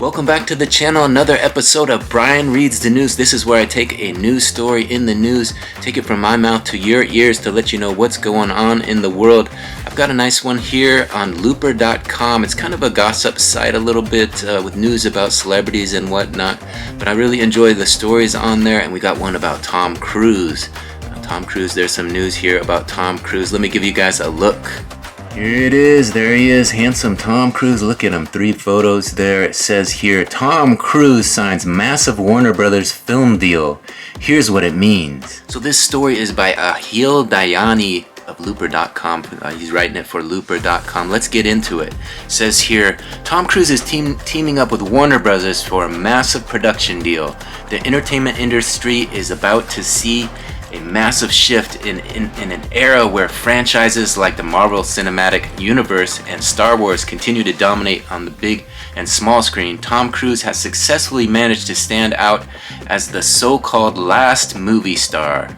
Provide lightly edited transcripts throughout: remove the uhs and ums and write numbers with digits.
Welcome back to the channel, another episode of Brian Reads the News. This is where I take a news story in the news, take it from my mouth to your ears to let you know what's going on in the world. I've got a nice one here on Looper.com. It's kind of a gossip site a little bit with news about celebrities and whatnot, but I really enjoy the stories on there, and we got one about Tom Cruise. There's some news here about Tom Cruise. Let me give you guys a look. Here it is, there he is, handsome Tom Cruise. Look at him, 3 photos there. It says here, Tom Cruise signs massive Warner Brothers film deal. Here's what it means. So this story is by Ahil Dayani of Looper.com. He's writing it for Looper.com. Let's get into it. It says here, Tom Cruise is teaming up with Warner Brothers for a massive production deal. The entertainment industry is about to see a massive shift in an era where franchises like the Marvel Cinematic Universe and Star Wars continue to dominate on the big and small screen. Tom Cruise has successfully managed to stand out as the so-called last movie star.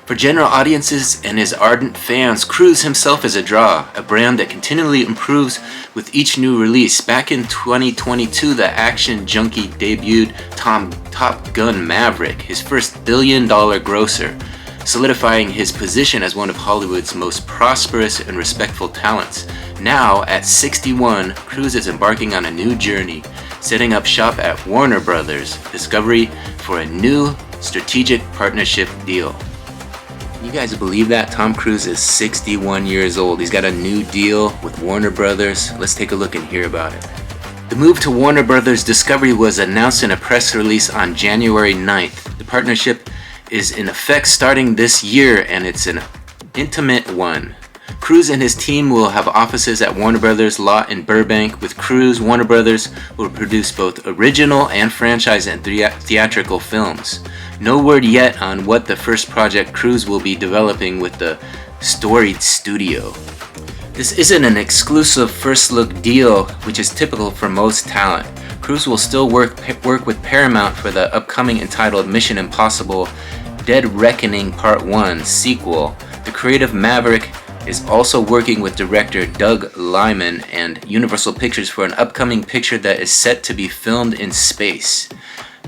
For general audiences and his ardent fans, Cruise himself is a draw, a brand that continually improves with each new release. Back in 2022, the action junkie debuted Top Gun Maverick, his first billion-dollar grosser, solidifying his position as one of Hollywood's most prosperous and respectful talents. Now, at 61, Cruise is embarking on a new journey, setting up shop at Warner Brothers Discovery for a new strategic partnership deal. You guys believe that? Tom Cruise is 61 years old. He's got a new deal with Warner Brothers. Let's take a look and hear about it. The move to Warner Brothers Discovery was announced in a press release on January 9th. The partnership is in effect starting this year, and it's an intimate one. Cruise and his team will have offices at Warner Brothers lot in Burbank. With Cruise, Warner Brothers will produce both original and franchise and theatrical films. No word yet on what the first project Cruise will be developing with the storied studio. This isn't an exclusive first look deal, which is typical for most talent. Cruise will still work with Paramount for the upcoming entitled Mission Impossible Dead Reckoning Part 1 sequel. The creative Maverick is also working with director Doug Liman and Universal Pictures for an upcoming picture that is set to be filmed in space.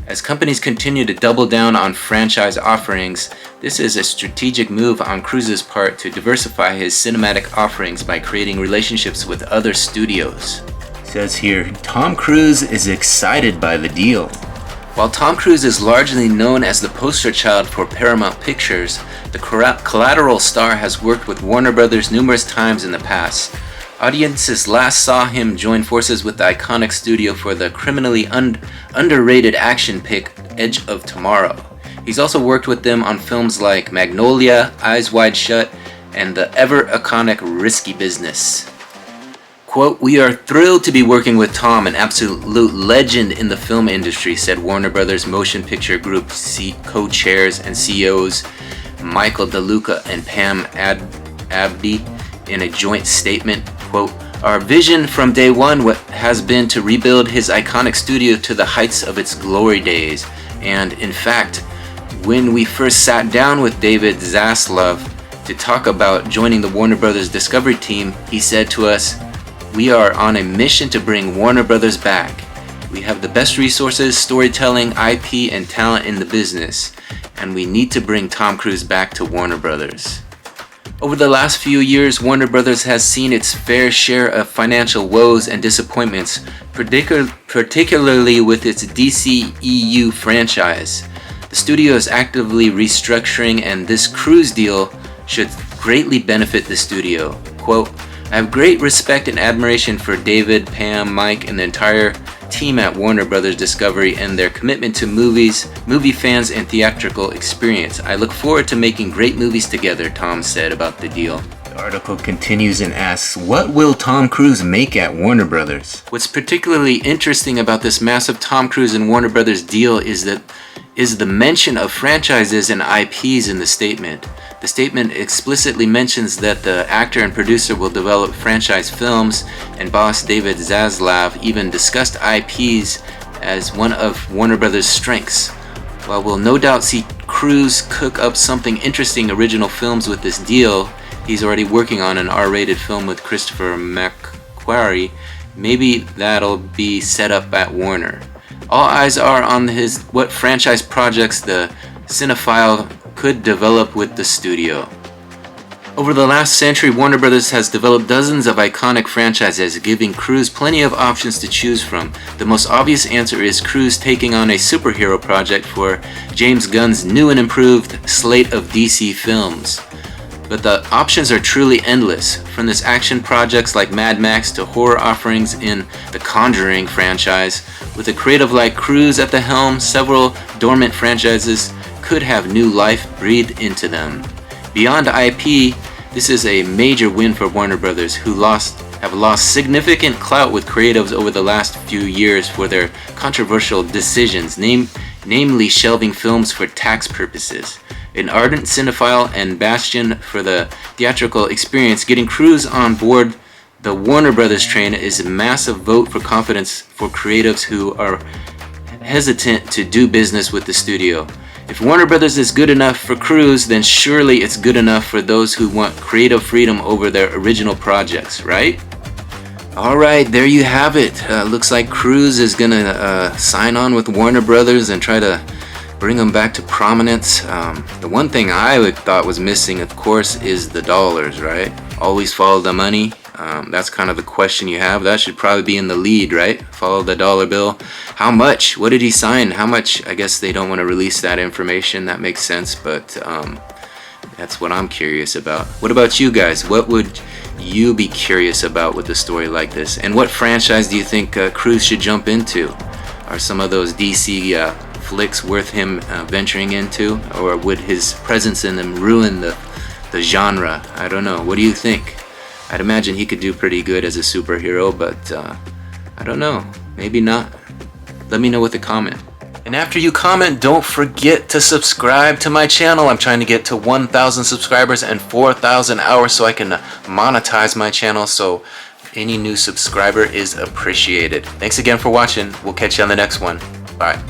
As companies continue to double down on franchise offerings, this is a strategic move on Cruise's part to diversify his cinematic offerings by creating relationships with other studios. It says here, Tom Cruise is excited by the deal. While Tom Cruise is largely known as the poster child for Paramount Pictures, the Collateral star has worked with Warner Brothers numerous times in the past. Audiences last saw him join forces with the iconic studio for the criminally underrated action pick Edge of Tomorrow. He's also worked with them on films like Magnolia, Eyes Wide Shut, and the ever-iconic Risky Business. Quote, "We are thrilled to be working with Tom, an absolute legend in the film industry," said Warner Brothers Motion Picture Group co-chairs and CEOs Michael DeLuca and Pam Abdi in a joint statement. Quote, "Our vision from day one has been to rebuild his iconic studio to the heights of its glory days. And in fact, when we first sat down with David Zaslav to talk about joining the Warner Brothers Discovery team, he said to us, 'We are on a mission to bring Warner Brothers back. We have the best resources, storytelling, IP, and talent in the business, and we need to bring Tom Cruise back to Warner Brothers.'" Over the last few years, Warner Brothers has seen its fair share of financial woes and disappointments, particularly with its DCEU franchise. The studio is actively restructuring, and this Cruise deal should greatly benefit the studio. Quote, "I have great respect and admiration for David, Pam, Mike, and the entire team at Warner Brothers Discovery and their commitment to movies, movie fans, and theatrical experience. I look forward to making great movies together," Tom said about the deal. The article continues and asks, what will Tom Cruise make at Warner Brothers? What's particularly interesting about this massive Tom Cruise and Warner Brothers deal is the mention of franchises and IPs in the statement. The statement explicitly mentions that the actor and producer will develop franchise films, and boss David Zaslav even discussed IPs as one of Warner Brothers' strengths. While we'll no doubt see Cruise cook up something interesting original films with this deal, he's already working on an R-rated film with Christopher McQuarrie maybe that'll be set up at Warner. All eyes are on what franchise projects the cinephile could develop with the studio. Over the last century, Warner Bros. Has developed dozens of iconic franchises, giving Cruise plenty of options to choose from. The most obvious answer is Cruise taking on a superhero project for James Gunn's new and improved slate of DC films. But the options are truly endless, from this action projects like Mad Max to horror offerings in the Conjuring franchise. With a creative like Cruise at the helm, several dormant franchises could have new life breathed into them. Beyond IP, this is a major win for Warner Bros., who have lost significant clout with creatives over the last few years for their controversial decisions, namely shelving films for tax purposes. An ardent cinephile and bastion for the theatrical experience, getting Cruise on board the Warner Bros. Train is a massive vote for confidence for creatives who are hesitant to do business with the studio. If Warner Bros. Is good enough for Cruise, then surely it's good enough for those who want creative freedom over their original projects, right? Alright, there you have it. Looks like Cruise is gonna sign on with Warner Bros. And try to bring them back to prominence. The one thing I thought was missing, of course, is the dollars, right? Always follow the money. That's kind of the question you have. That should probably be in the lead, right? Follow the dollar bill. How much? What did he sign? How much? I guess they don't want to release that information. That makes sense, but that's what I'm curious about. What about you guys? What would you be curious about with a story like this? And what franchise do you think Cruise should jump into? Are some of those DC flicks worth him venturing into? Or would his presence in them ruin the genre? I don't know. What do you think? I'd imagine he could do pretty good as a superhero, but I don't know. Maybe not. Let me know with a comment. And after you comment, don't forget to subscribe to my channel. I'm trying to get to 1,000 subscribers and 4,000 hours so I can monetize my channel. So any new subscriber is appreciated. Thanks again for watching. We'll catch you on the next one. Bye.